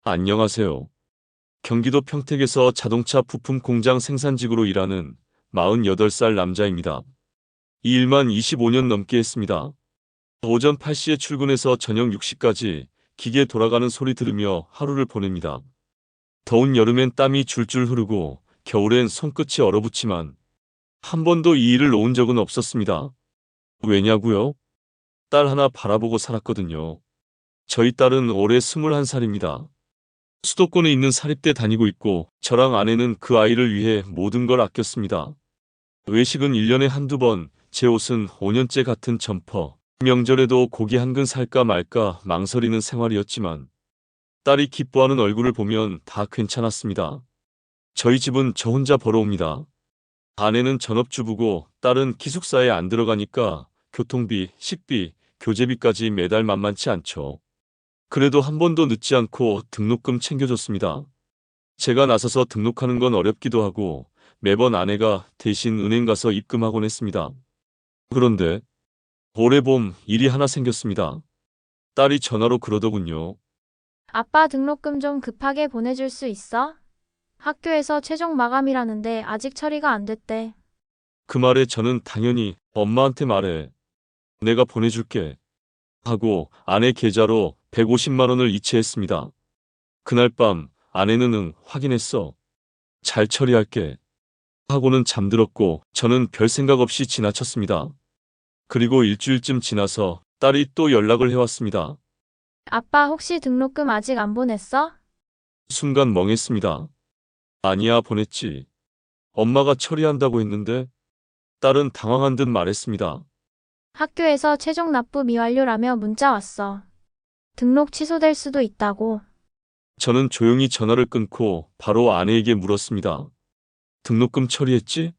안녕하세요. 경기도 평택에서 자동차 부품 공장 생산직으로 일하는 48살 남자입니다. 이 일만 25년 넘게 했습니다. 오전 8시에 출근해서 저녁 6시까지 기계 돌아가는 소리 들으며 하루를 보냅니다. 더운 여름엔 땀이 줄줄 흐르고 겨울엔 손끝이 얼어붙지만 한 번도 이 일을 놓은 적은 없었습니다. 왜냐고요? 딸 하나 바라보고 살았거든요. 저희 딸은 올해 21살입니다. 수도권에 있는 사립대 다니고 있고 저랑 아내는 그 아이를 위해 모든 걸 아꼈습니다. 외식은 1년에 한두 번, 제 옷은 5년째 같은 점퍼, 명절에도 고기 한 근 살까 말까 망설이는 생활이었지만 딸이 기뻐하는 얼굴을 보면 다 괜찮았습니다. 저희 집은 저 혼자 벌어옵니다. 아내는 전업주부고 딸은 기숙사에 안 들어가니까 교통비, 식비, 교재비까지 매달 만만치 않죠. 그래도 한 번도 늦지 않고 등록금 챙겨줬습니다. 제가 나서서 등록하는 건 어렵기도 하고 매번 아내가 대신 은행 가서 입금하곤 했습니다. 그런데 올해 봄 일이 하나 생겼습니다. 딸이 전화로 그러더군요. 아빠 등록금 좀 급하게 보내줄 수 있어? 학교에서 최종 마감이라는데 아직 처리가 안 됐대. 그 말에 저는 당연히 엄마한테 말해. 내가 보내줄게. 하고 아내 계좌로 150만 원을 이체했습니다. 그날 밤 아내는 확인했어. 잘 처리할게. 하고는 잠들었고 저는 별 생각 없이 지나쳤습니다. 그리고 일주일쯤 지나서 딸이 또 연락을 해왔습니다. 아빠 혹시 등록금 아직 안 보냈어? 순간 멍했습니다. 아니야, 보냈지. 엄마가 처리한다고 했는데 딸은 당황한 듯 말했습니다. 학교에서 최종 납부 미완료라며 문자 왔어. 등록 취소될 수도 있다고. 저는 조용히 전화를 끊고 바로 아내에게 물었습니다. 등록금 처리했지?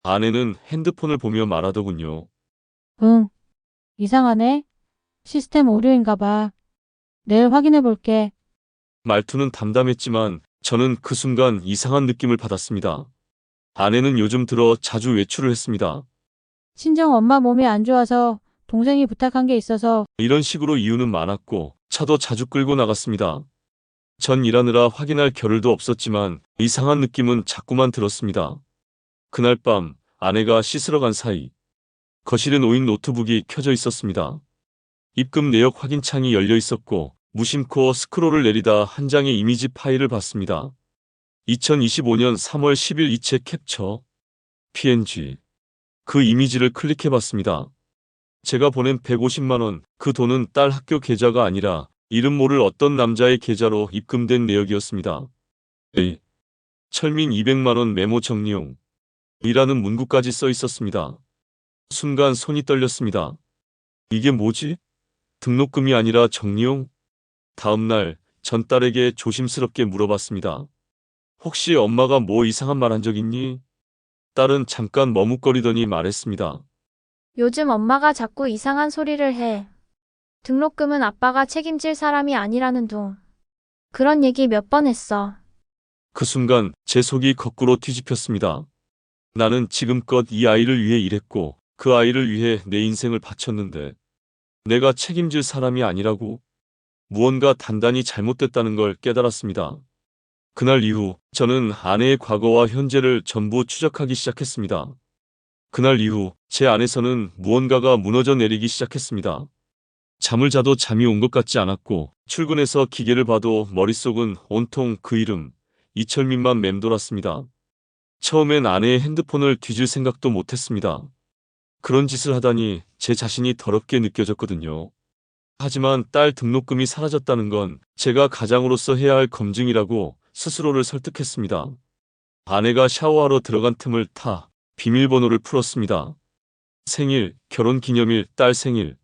아내는 핸드폰을 보며 말하더군요. 응, 이상하네. 시스템 오류인가 봐. 내일 확인해 볼게. 말투는 담담했지만 저는 그 순간 이상한 느낌을 받았습니다. 아내는 요즘 들어 자주 외출을 했습니다. 친정 엄마 몸이 안 좋아서 동생이 부탁한 게 있어서 이런 식으로 이유는 많았고 차도 자주 끌고 나갔습니다. 전 일하느라 확인할 겨를도 없었지만 이상한 느낌은 자꾸만 들었습니다. 그날 밤 아내가 씻으러 간 사이 거실에 놓인 노트북이 켜져 있었습니다. 입금 내역 확인 창이 열려 있었고 무심코 스크롤을 내리다 한 장의 이미지 파일을 봤습니다. 2025년 3월 10일 이체 캡처 PNG. 그 이미지를 클릭해 봤습니다. 제가 보낸 150만 원, 그 돈은 딸 학교 계좌가 아니라 이름 모를 어떤 남자의 계좌로 입금된 내역이었습니다. A. 철민 200만 원 메모 정리용. 이라는 문구까지 써 있었습니다. 순간 손이 떨렸습니다. 이게 뭐지? 등록금이 아니라 정리용? 다음 날 전 딸에게 조심스럽게 물어봤습니다. 혹시 엄마가 뭐 이상한 말 한 적 있니? 딸은 잠깐 머뭇거리더니 말했습니다. 요즘 엄마가 자꾸 이상한 소리를 해. 등록금은 아빠가 책임질 사람이 아니라는 둥. 그런 얘기 몇 번 했어. 그 순간 제 속이 거꾸로 뒤집혔습니다. 나는 지금껏 이 아이를 위해 일했고 그 아이를 위해 내 인생을 바쳤는데 내가 책임질 사람이 아니라고? 무언가 단단히 잘못됐다는 걸 깨달았습니다. 그날 이후 저는 아내의 과거와 현재를 전부 추적하기 시작했습니다. 그날 이후 제 안에서는 무언가가 무너져 내리기 시작했습니다. 잠을 자도 잠이 온 것 같지 않았고 출근해서 기계를 봐도 머릿속은 온통 그 이름 이철민만 맴돌았습니다. 처음엔 아내의 핸드폰을 뒤질 생각도 못했습니다. 그런 짓을 하다니 제 자신이 더럽게 느껴졌거든요. 하지만 딸 등록금이 사라졌다는 건 제가 가장으로서 해야 할 검증이라고 스스로를 설득했습니다. 아내가 샤워하러 들어간 틈을 타 비밀번호를 풀었습니다. 생일, 결혼기념일, 딸 생일.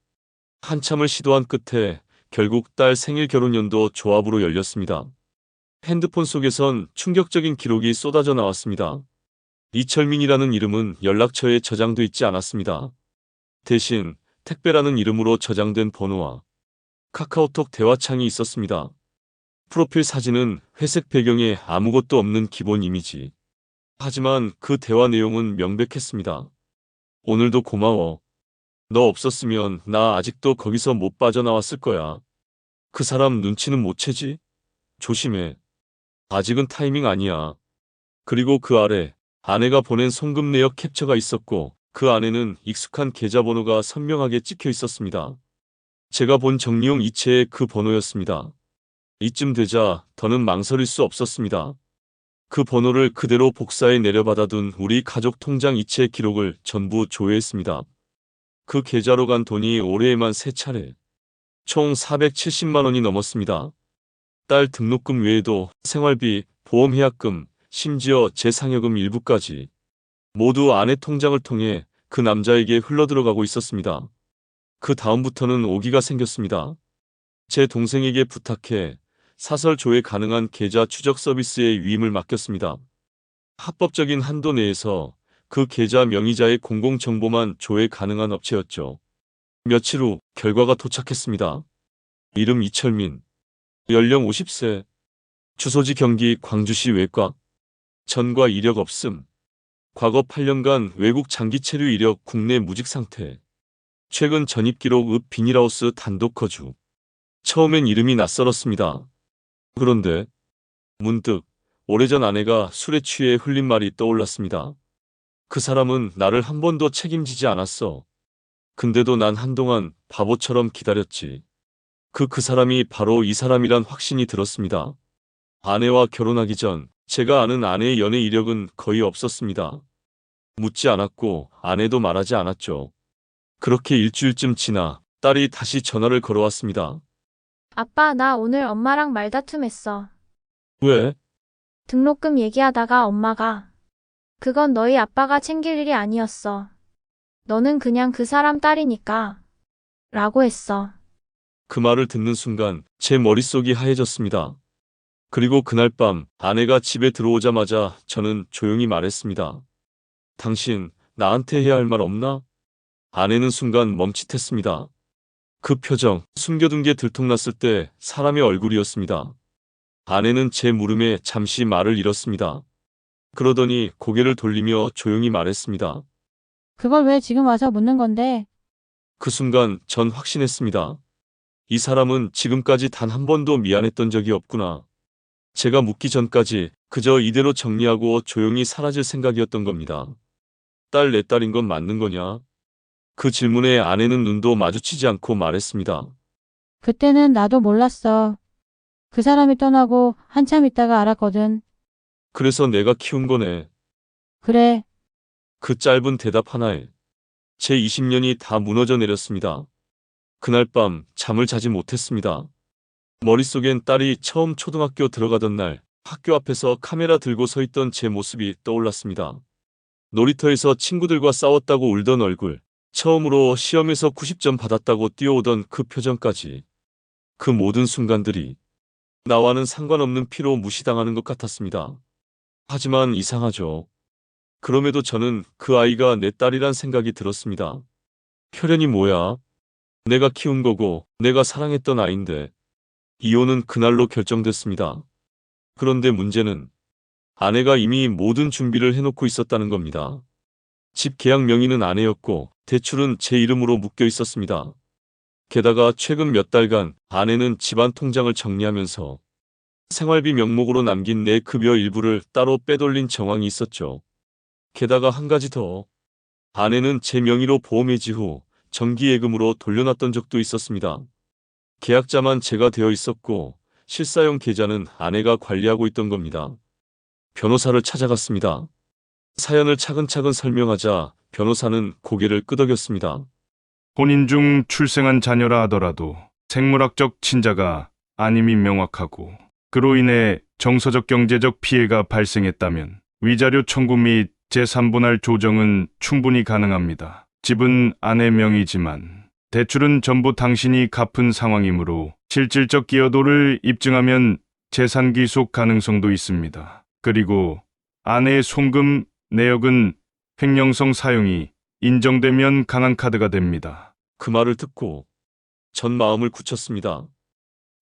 한참을 시도한 끝에 결국 딸 생일 결혼연도 조합으로 열렸습니다. 핸드폰 속에선 충격적인 기록이 쏟아져 나왔습니다. 이철민이라는 이름은 연락처에 저장돼 있지 않았습니다. 대신 택배라는 이름으로 저장된 번호와 카카오톡 대화창이 있었습니다. 프로필 사진은 회색 배경에 아무것도 없는 기본 이미지. 하지만 그 대화 내용은 명백했습니다. 오늘도 고마워. 너 없었으면 나 아직도 거기서 못 빠져나왔을 거야. 그 사람 눈치는 못 채지? 조심해. 아직은 타이밍 아니야. 그리고 그 아래 아내가 보낸 송금 내역 캡처가 있었고 그 안에는 익숙한 계좌번호가 선명하게 찍혀 있었습니다. 제가 본 정리용 이체의 그 번호였습니다. 이쯤 되자 더는 망설일 수 없었습니다. 그 번호를 그대로 복사해 내려받아둔 우리 가족 통장 이체 기록을 전부 조회했습니다. 그 계좌로 간 돈이 올해에만 3차례, 총 470만 원이 넘었습니다. 딸 등록금 외에도 생활비, 보험해약금, 심지어 제 상여금 일부까지 모두 아내 통장을 통해 그 남자에게 흘러들어가고 있었습니다. 그 다음부터는 오기가 생겼습니다. 제 동생에게 부탁해 사설 조회 가능한 계좌 추적 서비스의 위임을 맡겼습니다. 합법적인 한도 내에서 그 계좌 명의자의 공공정보만 조회 가능한 업체였죠. 며칠 후 결과가 도착했습니다. 이름 이철민, 연령 50세, 주소지 경기 광주시 외과, 전과 이력 없음, 과거 8년간 외국 장기 체류 이력 국내 무직 상태, 최근 전입 기록 읍 비닐하우스 단독 거주. 처음엔 이름이 낯설었습니다. 그런데 문득 오래전 아내가 술에 취해 흘린 말이 떠올랐습니다. 그 사람은 나를 한 번도 책임지지 않았어. 근데도 난 한동안 바보처럼 기다렸지. 그 사람이 바로 이 사람이란 확신이 들었습니다. 아내와 결혼하기 전 제가 아는 아내의 연애 이력은 거의 없었습니다. 묻지 않았고 아내도 말하지 않았죠. 그렇게 일주일쯤 지나 딸이 다시 전화를 걸어왔습니다. 아빠, 나 오늘 엄마랑 말다툼했어. 왜? 등록금 얘기하다가 엄마가 그건 너희 아빠가 챙길 일이 아니었어. 너는 그냥 그 사람 딸이니까 라고 했어. 그 말을 듣는 순간 제 머릿속이 하얘졌습니다. 그리고 그날 밤 아내가 집에 들어오자마자 저는 조용히 말했습니다. 당신 나한테 해야 할 말 없나? 아내는 순간 멈칫했습니다. 그 표정, 숨겨둔 게 들통났을 때 사람의 얼굴이었습니다. 아내는 제 물음에 잠시 말을 잃었습니다. 그러더니 고개를 돌리며 조용히 말했습니다. 그걸 왜 지금 와서 묻는 건데? 그 순간 전 확신했습니다. 이 사람은 지금까지 단 한 번도 미안했던 적이 없구나. 제가 묻기 전까지 그저 이대로 정리하고 조용히 사라질 생각이었던 겁니다. 딸 내 딸인 건 맞는 거냐? 그 질문에 아내는 눈도 마주치지 않고 말했습니다. 그때는 나도 몰랐어. 그 사람이 떠나고 한참 있다가 알았거든. 그래서 내가 키운 거네. 그래, 그 짧은 대답 하나에 제 20년이 다 무너져 내렸습니다. 그날 밤 잠을 자지 못했습니다. 머릿속엔 딸이 처음 초등학교 들어가던 날 학교 앞에서 카메라 들고 서 있던 제 모습이 떠올랐습니다. 놀이터에서 친구들과 싸웠다고 울던 얼굴, 처음으로 시험에서 90점 받았다고 뛰어오던 그 표정까지. 그 모든 순간들이 나와는 상관없는 피로 무시당하는 것 같았습니다. 하지만 이상하죠. 그럼에도 저는 그 아이가 내 딸이란 생각이 들었습니다. 혈연이 뭐야? 내가 키운 거고 내가 사랑했던 아이인데. 이혼은 그날로 결정됐습니다. 그런데 문제는 아내가 이미 모든 준비를 해놓고 있었다는 겁니다. 집 계약 명의는 아내였고 대출은 제 이름으로 묶여 있었습니다. 게다가 최근 몇 달간 아내는 집안 통장을 정리하면서 생활비 명목으로 남긴 내 급여 일부를 따로 빼돌린 정황이 있었죠. 게다가 한 가지 더. 아내는 제 명의로 보험 해지 후 정기예금으로 돌려놨던 적도 있었습니다. 계약자만 제가 되어 있었고 실사용 계좌는 아내가 관리하고 있던 겁니다. 변호사를 찾아갔습니다. 사연을 차근차근 설명하자 변호사는 고개를 끄덕였습니다. 혼인 중 출생한 자녀라 하더라도 생물학적 친자가 아님이 명확하고 그로 인해 정서적 경제적 피해가 발생했다면 위자료 청구 및 제3분할 조정은 충분히 가능합니다. 집은 아내 명의지만 대출은 전부 당신이 갚은 상황이므로 실질적 기여도를 입증하면 재산 귀속 가능성도 있습니다. 그리고 아내의 송금 내역은 횡령성 사용이 인정되면 강한 카드가 됩니다. 그 말을 듣고 전 마음을 굳혔습니다.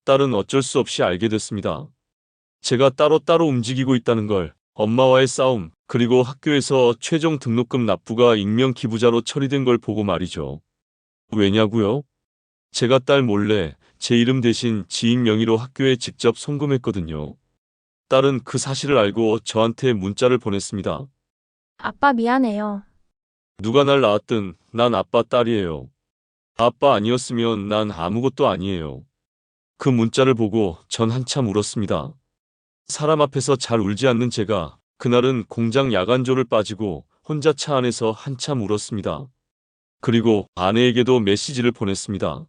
딸은 어쩔 수 없이 알게 됐습니다. 제가 따로따로 움직이고 있다는 걸, 엄마와의 싸움, 그리고 학교에서 최종 등록금 납부가 익명 기부자로 처리된 걸 보고 말이죠. 왜냐고요? 제가 딸 몰래 제 이름 대신 지인 명의로 학교에 직접 송금했거든요. 딸은 그 사실을 알고 저한테 문자를 보냈습니다. 아빠 미안해요. 누가 날 낳았든 난 아빠 딸이에요. 아빠 아니었으면 난 아무것도 아니에요. 그 문자를 보고 전 한참 울었습니다. 사람 앞에서 잘 울지 않는 제가 그날은 공장 야간조를 빠지고 혼자 차 안에서 한참 울었습니다. 그리고 아내에게도 메시지를 보냈습니다.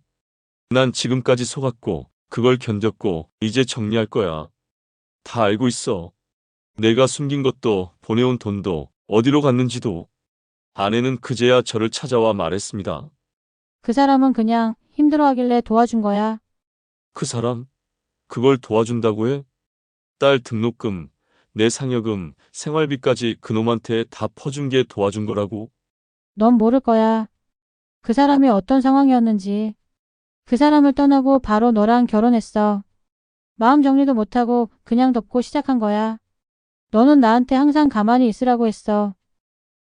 난 지금까지 속았고 그걸 견뎠고 이제 정리할 거야. 다 알고 있어. 내가 숨긴 것도 보내온 돈도 어디로 갔는지도. 아내는 그제야 저를 찾아와 말했습니다. 그 사람은 그냥 힘들어하길래 도와준 거야. 그 사람? 그걸 도와준다고 해? 딸 등록금, 내 상여금, 생활비까지 그놈한테 다 퍼준 게 도와준 거라고? 넌 모를 거야. 그 사람이 어떤 상황이었는지. 그 사람을 떠나고 바로 너랑 결혼했어. 마음 정리도 못하고 그냥 덮고 시작한 거야. 너는 나한테 항상 가만히 있으라고 했어.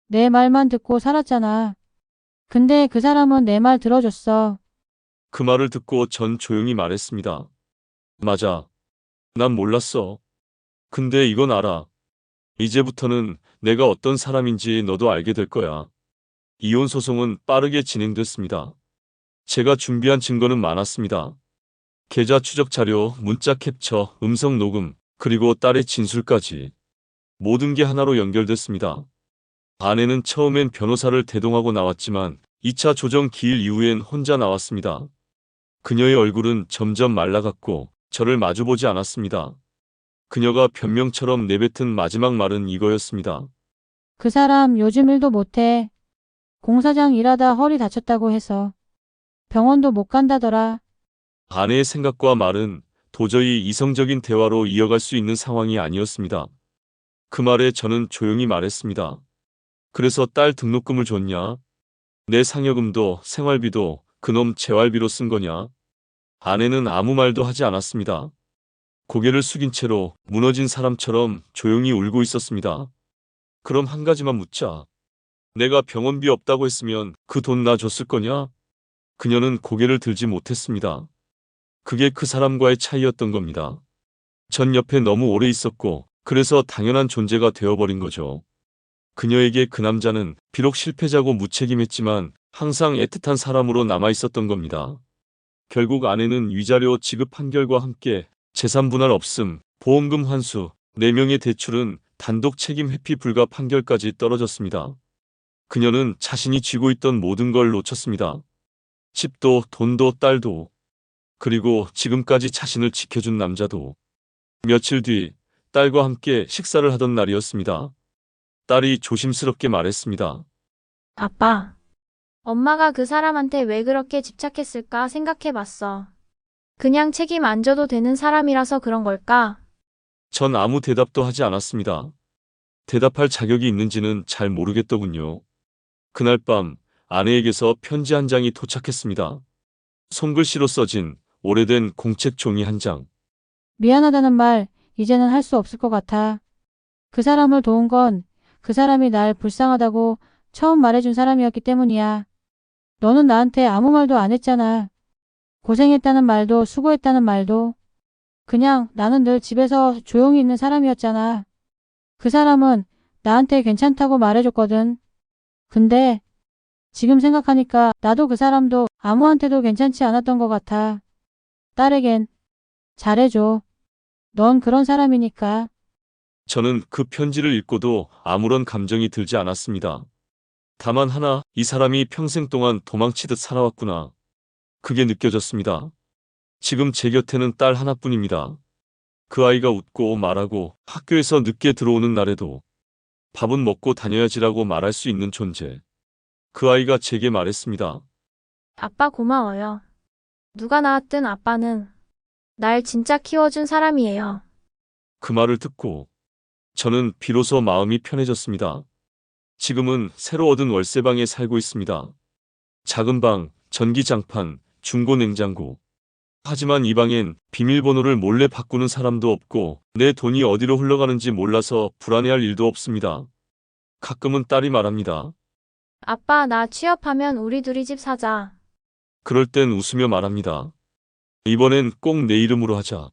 내 말만 듣고 살았잖아. 근데 그 사람은 내 말 들어줬어. 그 말을 듣고 전 조용히 말했습니다. 맞아. 난 몰랐어. 근데 이건 알아. 이제부터는 내가 어떤 사람인지 너도 알게 될 거야. 이혼 소송은 빠르게 진행됐습니다. 제가 준비한 증거는 많았습니다. 계좌 추적 자료, 문자 캡처, 음성 녹음, 그리고 딸의 진술까지. 모든 게 하나로 연결됐습니다. 아내는 처음엔 변호사를 대동하고 나왔지만 2차 조정 기일 이후엔 혼자 나왔습니다. 그녀의 얼굴은 점점 말라갔고 저를 마주보지 않았습니다. 그녀가 변명처럼 내뱉은 마지막 말은 이거였습니다. 그 사람 요즘 일도 못해. 공사장 일하다 허리 다쳤다고 해서. 병원도 못 간다더라. 아내의 생각과 말은 도저히 이성적인 대화로 이어갈 수 있는 상황이 아니었습니다. 그 말에 저는 조용히 말했습니다. 그래서 딸 등록금을 줬냐? 내 상여금도 생활비도 그놈 재활비로 쓴 거냐? 아내는 아무 말도 하지 않았습니다. 고개를 숙인 채로 무너진 사람처럼 조용히 울고 있었습니다. 그럼 한 가지만 묻자. 내가 병원비 없다고 했으면 그 돈 나 줬을 거냐? 그녀는 고개를 들지 못했습니다. 그게 그 사람과의 차이였던 겁니다. 전 옆에 너무 오래 있었고 그래서 당연한 존재가 되어버린 거죠. 그녀에게 그 남자는 비록 실패자고 무책임했지만 항상 애틋한 사람으로 남아있었던 겁니다. 결국 아내는 위자료 지급 판결과 함께 재산 분할 없음, 보험금 환수, 4명의 대출은 단독 책임 회피 불가 판결까지 떨어졌습니다. 그녀는 자신이 쥐고 있던 모든 걸 놓쳤습니다. 집도 돈도 딸도 그리고 지금까지 자신을 지켜준 남자도. 며칠 뒤 딸과 함께 식사를 하던 날이었습니다. 딸이 조심스럽게 말했습니다. 아빠. 엄마가 그 사람한테 왜 그렇게 집착했을까 생각해봤어. 그냥 책임 안 져도 되는 사람이라서 그런 걸까? 전 아무 대답도 하지 않았습니다. 대답할 자격이 있는지는 잘 모르겠더군요. 그날 밤 아내에게서 편지 한 장이 도착했습니다. 손글씨로 써진 오래된 공책 종이 한 장. 미안하다는 말 이제는 할 수 없을 것 같아. 그 사람을 도운 건 그 사람이 날 불쌍하다고 처음 말해준 사람이었기 때문이야. 너는 나한테 아무 말도 안 했잖아. 고생했다는 말도 수고했다는 말도. 그냥 나는 늘 집에서 조용히 있는 사람이었잖아. 그 사람은 나한테 괜찮다고 말해줬거든. 근데 지금 생각하니까 나도 그 사람도 아무한테도 괜찮지 않았던 것 같아. 딸에겐 잘해줘. 넌 그런 사람이니까. 저는 그 편지를 읽고도 아무런 감정이 들지 않았습니다. 다만 하나, 이 사람이 평생 동안 도망치듯 살아왔구나. 그게 느껴졌습니다. 지금 제 곁에는 딸 하나뿐입니다. 그 아이가 웃고 말하고 학교에서 늦게 들어오는 날에도 밥은 먹고 다녀야지라고 말할 수 있는 존재. 그 아이가 제게 말했습니다. 아빠 고마워요. 누가 낳았든 아빠는 날 진짜 키워준 사람이에요. 그 말을 듣고 저는 비로소 마음이 편해졌습니다. 지금은 새로 얻은 월세방에 살고 있습니다. 작은 방, 전기장판, 중고 냉장고. 하지만 이 방엔 비밀번호를 몰래 바꾸는 사람도 없고 내 돈이 어디로 흘러가는지 몰라서 불안해할 일도 없습니다. 가끔은 딸이 말합니다. 아빠 나 취업하면 우리 둘이 집 사자. 그럴 땐 웃으며 말합니다. 이번엔 꼭 내 이름으로 하자.